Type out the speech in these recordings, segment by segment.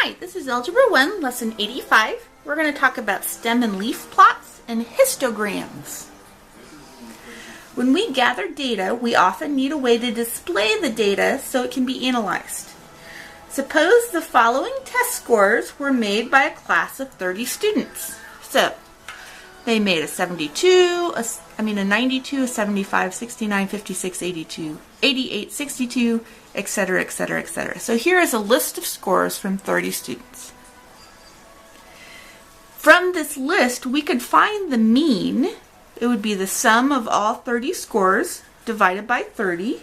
Hi, this is Algebra 1, Lesson 85. We're going to talk about stem and leaf plots and histograms. When we gather data, we often need a way to display the data so it can be analyzed. Suppose the following test scores were made by a class of 30 students. So, they made a 72, a 92, a 75, 69, 56, 82, 88, 62, etc., etc., etc. So here is a list of scores from 30 students. From this list, we could find the mean. It would be the sum of all 30 scores divided by 30,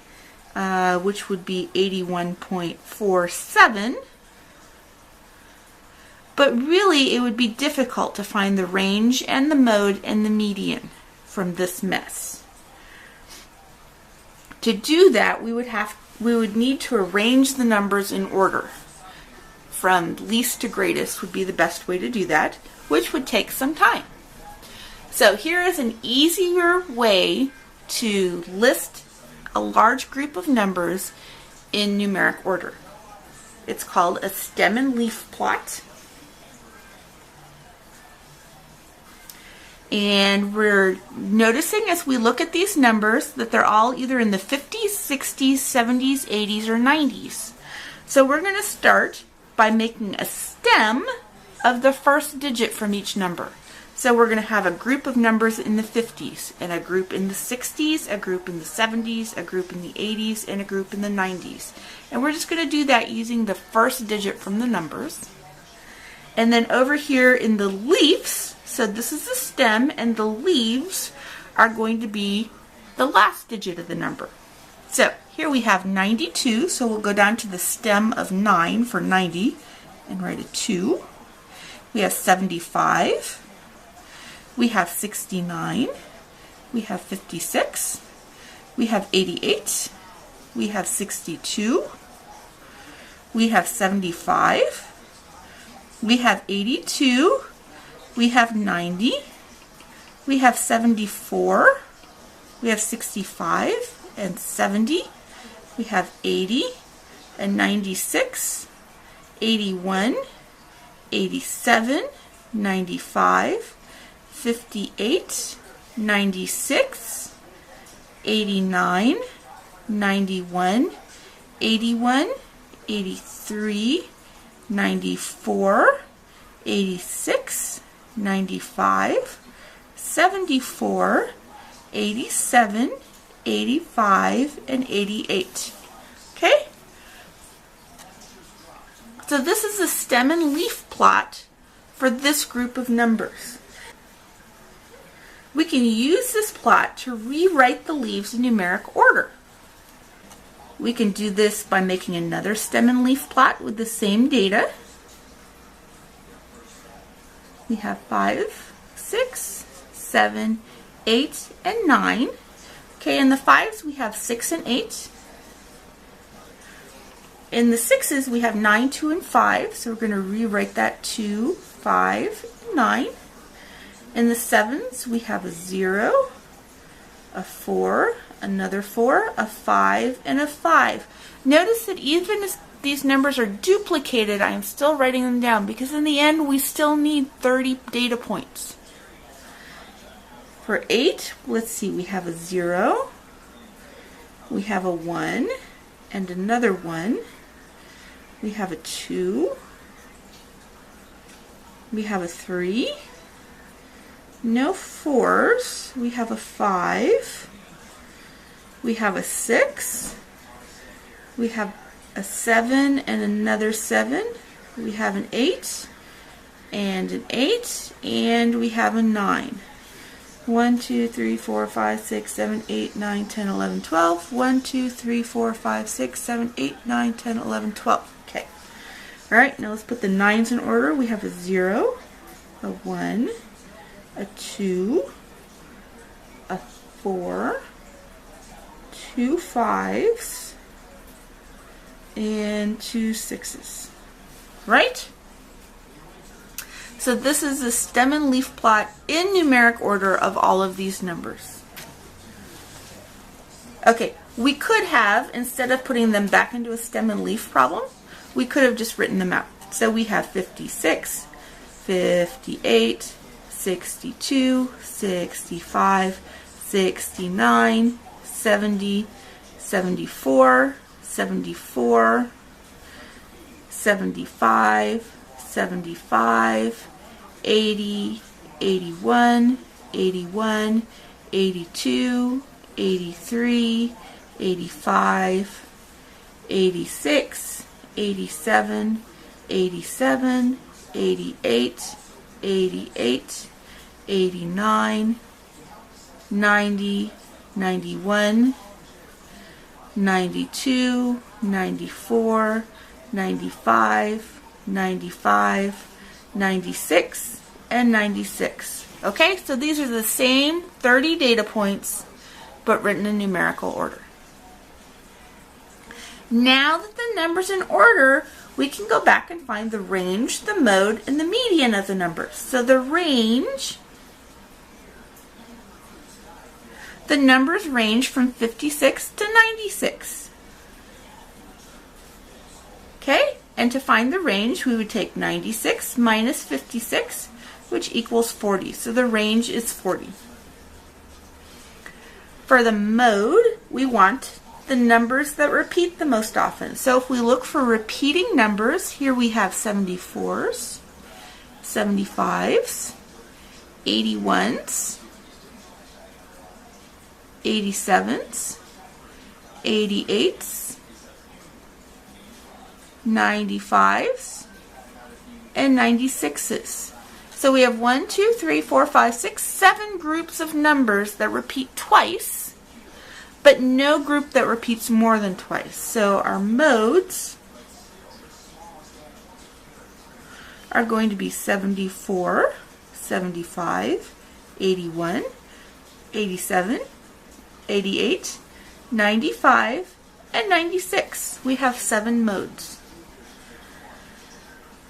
which would be 81.47. But really, it would be difficult to find the range and the mode and the median from this mess. To do that, we would need to arrange the numbers in order. From least to greatest would be the best way to do that, which would take some time. So here is an easier way to list a large group of numbers in numeric order. It's called a stem and leaf plot. And we're noticing as we look at these numbers that they're all either in the 50s, 60s, 70s, 80s, or 90s. So we're going to start by making a stem of the first digit from each number. So we're going to have a group of numbers in the 50s, and a group in the 60s, a group in the 70s, a group in the 80s, and a group in the 90s. And we're just going to do that using the first digit from the numbers. And then over here in the leaves, so this is the stem, and the leaves are going to be the last digit of the number. So here we have 92, so we'll go down to the stem of 9 for 90 and write a 2. We have 75. We have 69. We have 56. We have 88. We have 62. We have 75. We have 82. We have 90, we have 74, we have 65 and 70, we have 80 and 96, 81, 87, 95, 58, 96, 89, 91, 81, 83, 94, 86, 95, 74, 87, 85, and 88. Okay? So this is a stem and leaf plot for this group of numbers. We can use this plot to rewrite the leaves in numeric order. We can do this by making another stem and leaf plot with the same data. We have 5, 6, 7, 8, and 9. Okay, in the 5s we have 6 and 8. In the 6s we have 9, 2, and 5. So we're going to rewrite that 2, 5, and 9. In the 7s we have a 0, a 4, another 4, a 5, and a 5. Notice that even as these numbers are duplicated, I am still writing them down because in the end we still need 30 data points. For 8, let's see, we have a 0, we have a 1, and another 1, we have a 2, we have a 3, no 4s, we have a 5, we have a 6, we have a 7 and another 7, we have an 8 and an 8, and we have a 9. 1, 2, 3, 4, 5, 6, 7, 8, 9, 10, 11, 12. 1, 2, 3, 4, 5, 6, 7, 8, 9, 10, 11, 12. Okay. Alright, now let's put the 9s in order. We have a 0, a 1, a 2, a 4, 2 5s, and 2 6s. Right? So this is the stem and leaf plot in numeric order of all of these numbers. Okay, we could have, instead of putting them back into a stem and leaf problem, we could have just written them out. So we have 56, 58, 62, 65, 69, 70, 74, 74, 75, 75, 80, 81, 81, 82, 83, 85, 86, 87, 87, 88, 88, 89, 90, 91, 92, 94, 95, 95, 96, and 96. Okay, so these are the same 30 data points, but written in numerical order. Now that the number's in order, we can go back and find the range, the mode, and the median of the numbers. So the range, the numbers range from 56 to 96. Okay, and to find the range, we would take 96 minus 56, which equals 40. So the range is 40. For the mode, we want the numbers that repeat the most often. So if we look for repeating numbers, here we have 74s, 75s, 81s, 87s, 88s, 95s, and 96s. So we have 1, 2, 3, 4, 5, 6, 7 groups of numbers that repeat twice, but no group that repeats more than twice. So our modes are going to be 74, 75, 81, 87, 88, 95, and 96. We have 7 modes.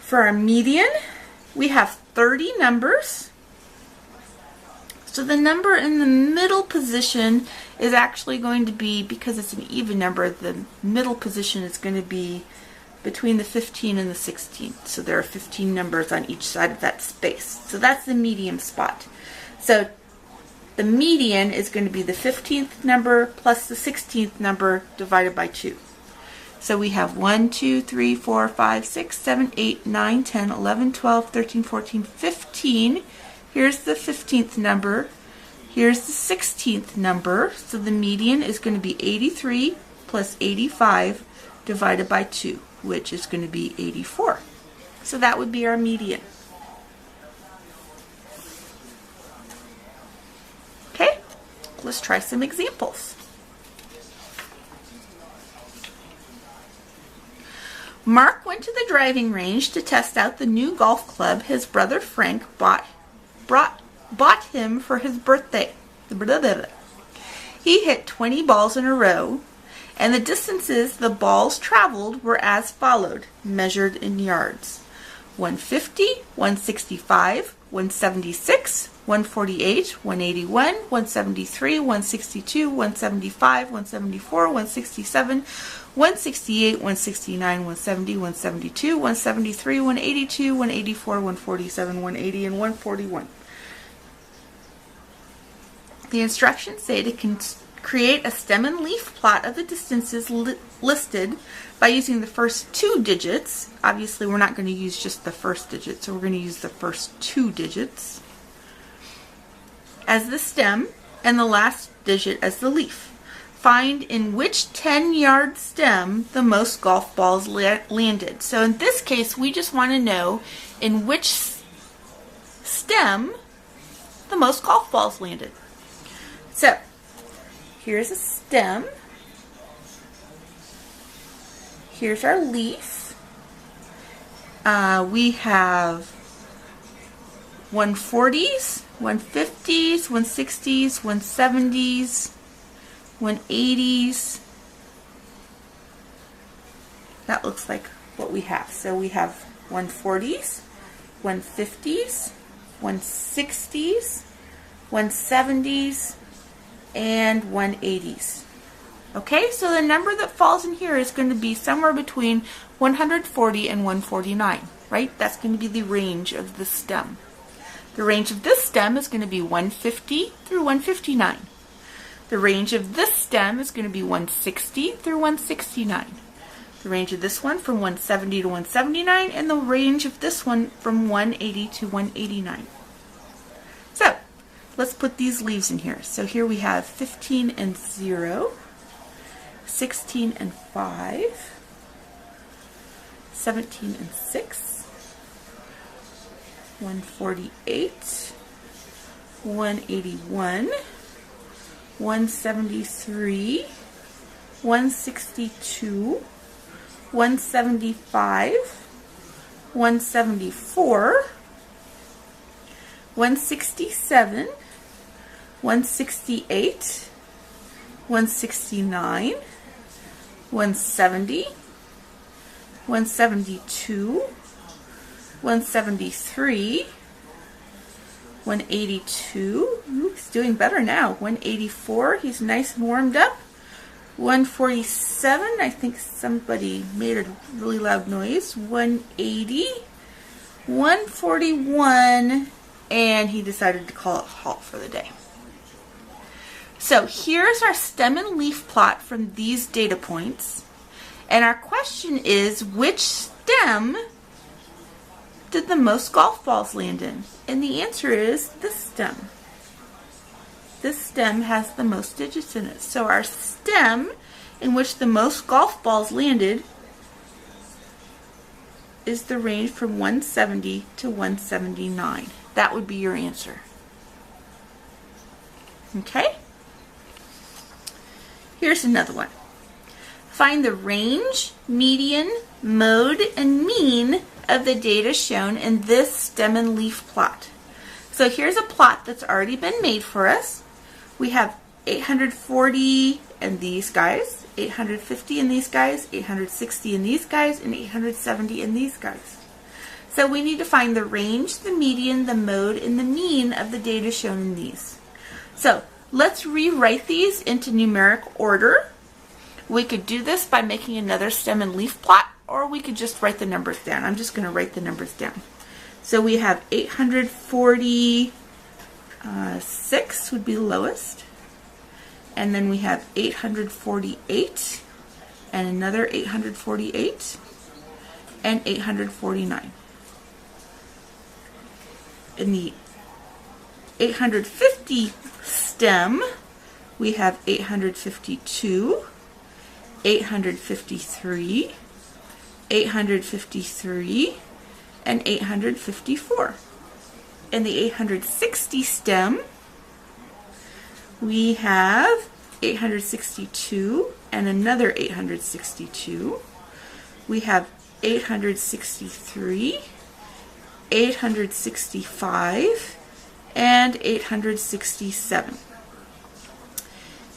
For our median, we have 30 numbers. So the number in the middle position is actually going to be, because it's an even number, the middle position is going to be between the 15 and the 16. So there are 15 numbers on each side of that space. So that's the medium spot. So the median is going to be the 15th number plus the 16th number divided by 2. So we have 1, 2, 3, 4, 5, 6, 7, 8, 9, 10, 11, 12, 13, 14, 15. Here's the 15th number. Here's the 16th number. So the median is going to be 83 plus 85 divided by 2, which is going to be 84. So that would be our median. Okay, let's try some examples. Mark went to the driving range to test out the new golf club his brother Frank bought him for his birthday. He hit 20 balls in a row, and the distances the balls traveled were as followed, measured in yards: 150, 165, 176, 148, 181, 173, 162, 175, 174, 167, 168, 169, 170, 172, 173, 182, 184, 147, 180, and 141. The instructions say to create a stem and leaf plot of the distances listed by using the first 2 digits. Obviously, we're not going to use just the first digit, so we're going to use the first 2 digits as the stem and the last digit as the leaf. Find in which 10-yard stem the most golf balls landed. So in this case, we just want to know in which stem the most golf balls landed. So here's a stem. Here's our leaf. We have 140s, 150s, 160s, 170s, 180s. That looks like what we have. So we have 140s, 150s, 160s, 170s, and 180s. Okay, so the number that falls in here is going to be somewhere between 140 and 149, right? That's going to be the range of the stem. The range of this stem is going to be 150 through 159. The range of this stem is going to be 160 through 169. The range of this one from 170 to 179, and the range of this one from 180 to 189. So, let's put these leaves in here. So here we have 15 and 0, 16 and 5, 17 and 6, 148, 181, 173, 162, 175, 174, 167, 168, 169, 170, 172, 173, 182, he's doing better now, 184, he's nice and warmed up, 147, I think somebody made a really loud noise, 180, 141, and he decided to call it halt for the day. So here's our stem and leaf plot from these data points, and our question is, which stem did the most golf balls land in? And the answer is this stem. This stem has the most digits in it. So our stem in which the most golf balls landed is the range from 170 to 179. That would be your answer. Okay? Here's another one. Find the range, median, mode, and mean of the data shown in this stem and leaf plot. So here's a plot that's already been made for us. We have 840 in these guys, 850 in these guys, 860 in these guys, and 870 in these guys. So we need to find the range, the median, the mode, and the mean of the data shown in these. So let's rewrite these into numeric order. We could do this by making another stem and leaf plot, or we could just write the numbers down. I'm just going to write the numbers down. So we have 846 would be the lowest. And then we have 848, and another 848, and 849. In the 850 stem, we have 852, 853, 853, and 854. In the 860 stem, we have 862 and another 862. We have 863, 865, and 867.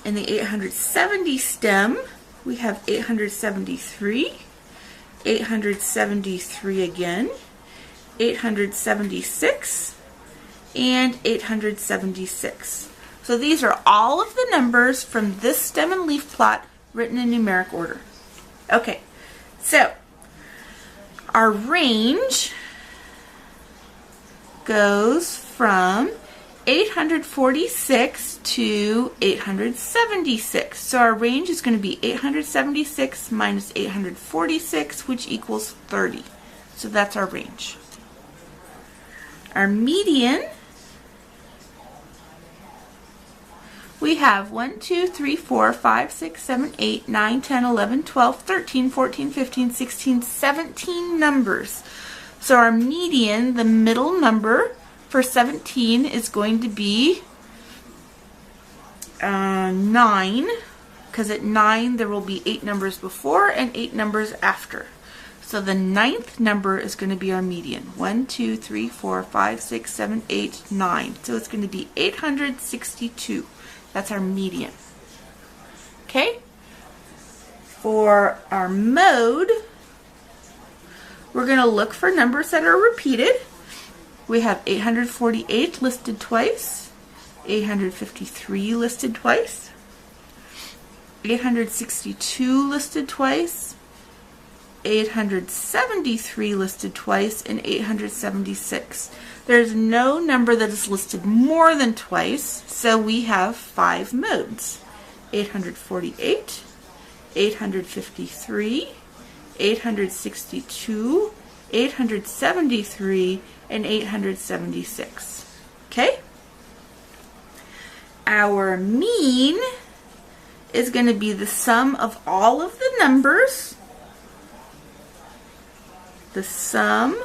In the 870 stem, we have 873, 873 again, 876, and 876. So these are all of the numbers from this stem and leaf plot written in numeric order. Okay, so our range goes from 846 to 876. So our range is going to be 876 minus 846, which equals 30. So that's our range. Our median, we have 1, 2, 3, 4, 5, 6, 7, 8, 9, 10, 11, 12, 13, 14, 15, 16, 17 numbers. So our median, the middle number for 17, is going to be 9, because at 9 there will be 8 numbers before and 8 numbers after. So the 9th number is going to be our median. 1, 2, 3, 4, 5, 6, 7, 8, 9. So it's going to be 862. That's our median. Okay? For our mode, we're going to look for numbers that are repeated. We have 848 listed twice, 853 listed twice, 862 listed twice, 873 listed twice, and 876. There's no number that is listed more than twice, so we have 5 modes. 848, 853, 862, 873, and 876. Okay? Our mean is going to be the sum of all of the numbers, the sum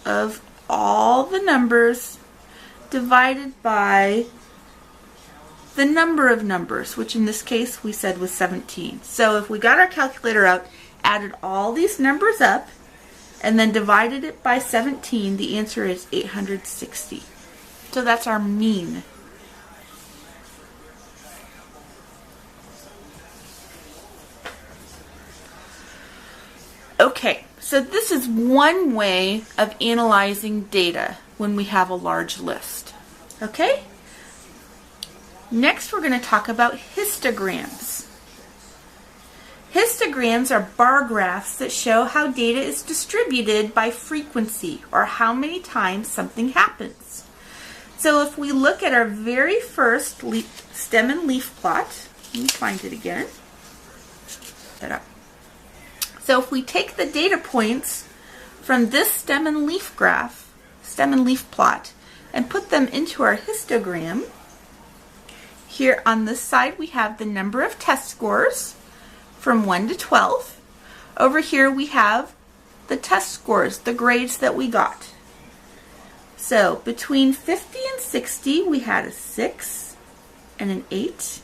of all the numbers divided by the number of numbers, which in this case we said was 17. So if we got our calculator out, added all these numbers up, and then divided it by 17, the answer is 860. So that's our mean. Okay, so this is one way of analyzing data when we have a large list. Okay? Next, we're going to talk about histograms. Histograms are bar graphs that show how data is distributed by frequency, or how many times something happens. So if we look at our very first stem and leaf plot, let me find it again. Set up. So if we take the data points from this stem and leaf graph, stem and leaf plot, and put them into our histogram, here on this side we have the number of test scores from 1 to 12. Over here we have the test scores, the grades that we got. So between 50 and 60 we had a 6 and an 8.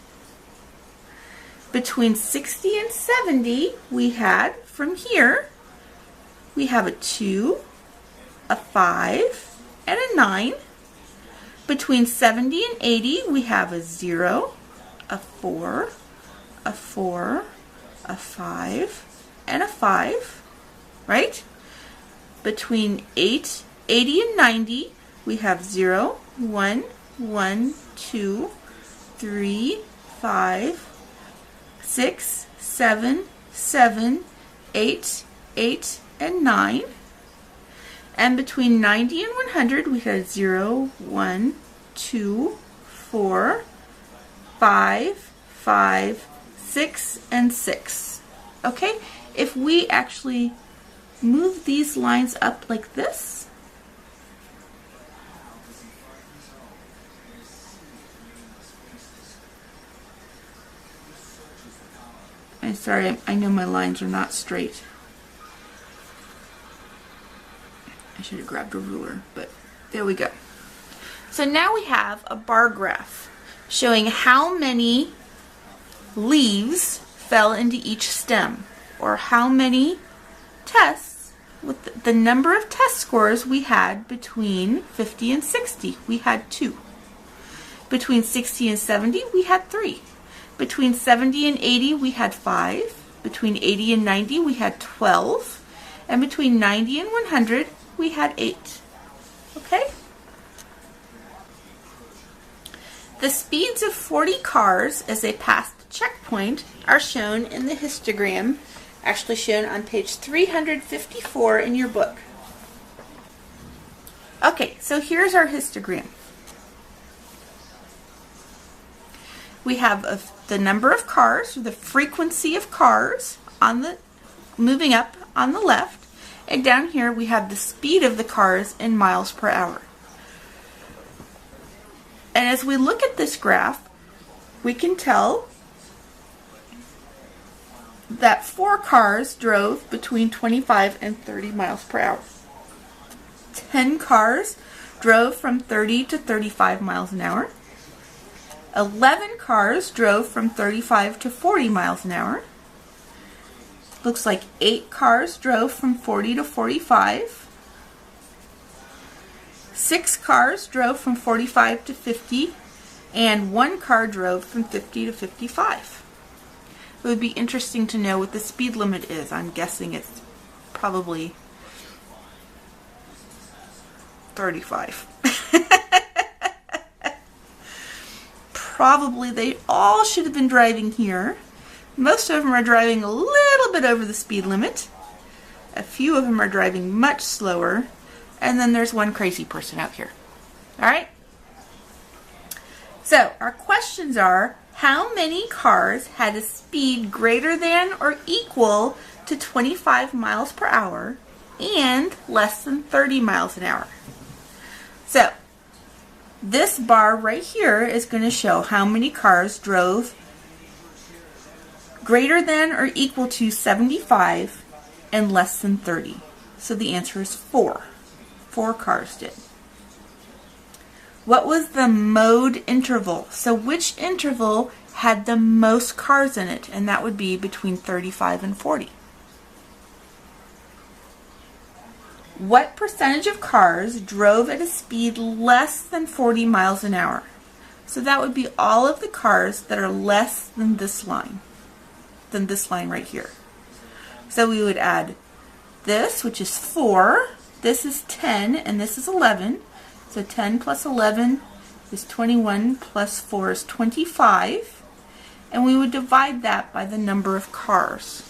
Between 60 and 70 we had, from here, we have a 2, a 5, and a 9. Between 70 and 80, we have a 0, a 4, a 4, a 5, and a 5, right? Between 80 and 90, we have 0, 1, 1, 2, 3, 5, 6, 7, 7, 8, 8, and 9. And between 90 and 100, we had 0, 1, 2, 4, 5, 5, 6, and 6. Okay? If we actually move these lines up like this, I'm sorry, I know my lines are not straight. I should have grabbed a ruler, but there we go. So now we have a bar graph showing how many leaves fell into each stem, or how many tests, with the number of test scores we had between 50 and 60. We had 2. Between 60 and 70, we had 3. Between 70 and 80, we had 5. Between 80 and 90, we had 12. And between 90 and 100, we had 8. Okay? The speeds of 40 cars as they pass the checkpoint are shown in the histogram, actually shown on page 354 in your book. Okay, so here's our histogram. We have the number of cars, or the frequency of cars on the moving up on the left, and down here we have the speed of the cars in miles per hour. And as we look at this graph, we can tell that 4 cars drove between 25 and 30 miles per hour. 10 cars drove from 30 to 35 miles an hour. 11 cars drove from 35 to 40 miles an hour. Looks like 8 cars drove from 40 to 45. 6 cars drove from 45 to 50, and 1 car drove from 50 to 55. It would be interesting to know what the speed limit is. I'm guessing it's probably 35. Probably they all should have been driving here. Most of them are driving a little bit over the speed limit. A few of them are driving much slower. And then there's one crazy person out here. All right? So our questions are, how many cars had a speed greater than or equal to 25 miles per hour and less than 30 miles an hour? So this bar right here is going to show how many cars drove greater than or equal to 75 and less than 30. So the answer is 4. 4 cars did. What was the mode interval? So which interval had the most cars in it? And that would be between 35 and 40. What percentage of cars drove at a speed less than 40 miles an hour? So that would be all of the cars that are less than this line right here. So we would add this, which is 4, this is 10, and this is 11. So 10 plus 11 is 21, plus 4 is 25. And we would divide that by the number of cars.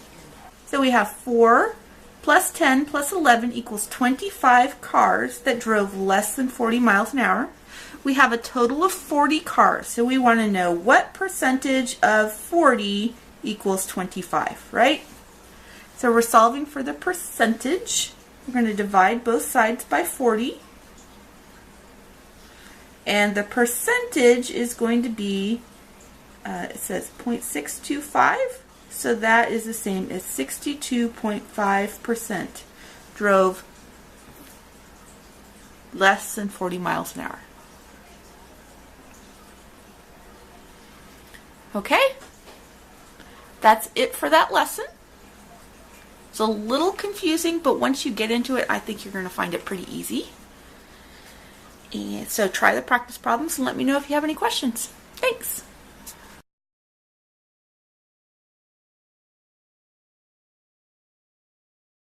So we have 4 plus 10 plus 11 equals 25 cars that drove less than 40 miles an hour. We have a total of 40 cars. So we want to know what percentage of 40 equals 25, right? So we're solving for the percentage. We're going to divide both sides by 40. And the percentage is going to be, it says 0.625. So that is the same as 62.5% drove less than 40 miles an hour. Okay? That's it for that lesson. It's a little confusing, but once you get into it, I think you're going to find it pretty easy. And so try the practice problems and let me know if you have any questions. Thanks.